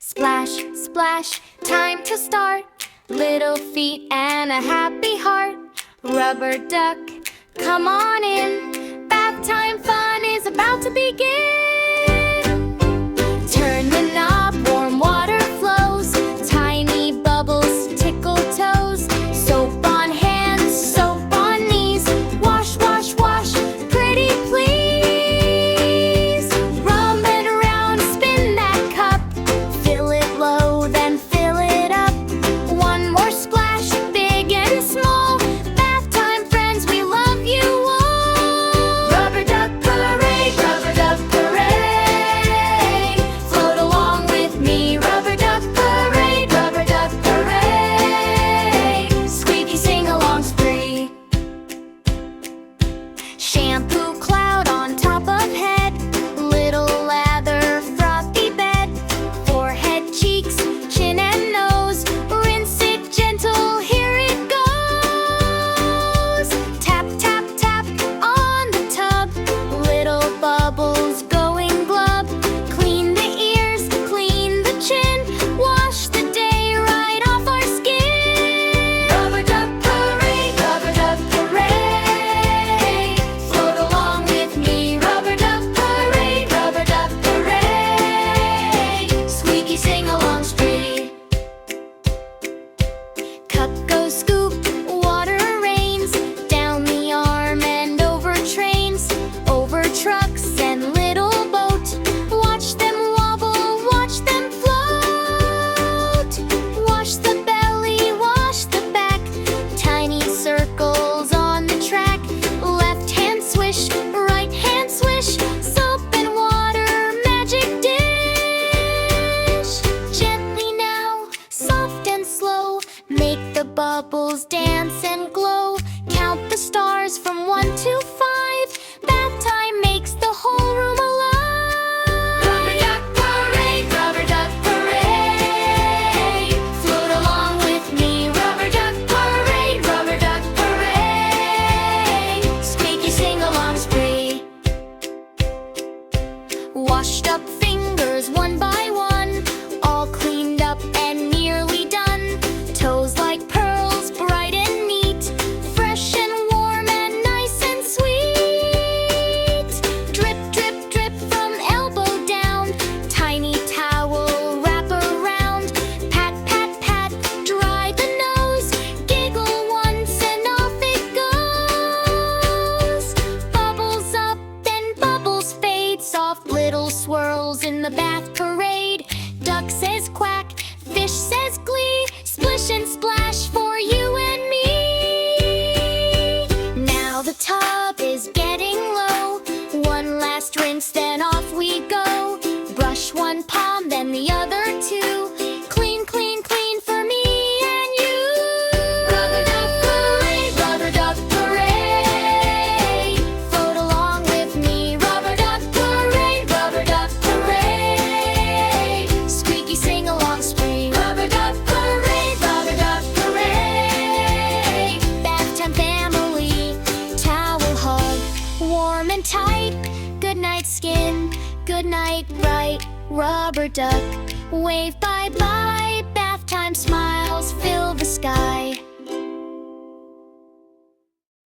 Splash, splash, time to start. Little feet and a happy heart. Rubber duck, come on in. Bath time fun is about to begin. Turn the knob, warm water flows. Tiny bubbles tickle toes. Soap on hands, soap on knees. Wash, wash, wash, pretty please. Rub it around, spin that cup. Fill it low, then fill it up. One more splash, big and small. Bath time friends, we love you all. Rubber duck parade, rubber duck parade. Float along with me, rubber duck parade, rubber duck parade. Squeaky sing-along spree. Shampoo cloud on top of head. Little lather, frothy bed. Forehead, cheeks, chin and nose. Rinse it gentle, here it goes. Tap, tap, tap on the tub. Little bubbles going glub. Clean the ears, clean the chin. Wash the day right off our skin. Rubber duck parade, rubber duck parade. Float along with me, rubber duck parade, rubber duck parade. Squeaky sing-along spree. Cup goes scoop, water rains. Down the arm and over trains. Over trucks and little boat. Watch them wobble, watch them float. Wash the belly, wash the back. Tiny circles on the track. Left hand swish, right hand swish. Soap and water, magic dish. Gently now, soft and slow. Make the bubbles dance and glow. Count the stars from 1 to 5. Bath time makes the whole room alive. Rubber duck parade, rubber duck parade. Float along with me, rubber duck parade, rubber duck parade. Squeaky sing-along spree. Washed up fingers one by one. All cleaned up and nearly done. Toes like pearls, bright and neat. Fresh and warm and nice and sweet. Drip, drip, drip from elbow down. Tiny towel wrap around. Pat, pat, pat, dry the nose. Giggle once and off it goes. Bubbles up, then bubbles fade. Soft little swirls in the bath parade. Duck says quack, fish says glee. Splish and splash for you and me. Now the tub is getting low. One last rinse, then off we go. Brush one palm, then the other two. Clean, clean, clean for me and you. Rubber duck parade, rubber duck parade. Float along with me, rubber duck parade, rubber duck parade. Squeaky sing-along spree. Rubber duck parade, rubber duck parade. Bath time family, towel hug, warm and tight. Good night skin, good night bright. Rubber duck, wave bye-bye. Bath time smiles fill the sky.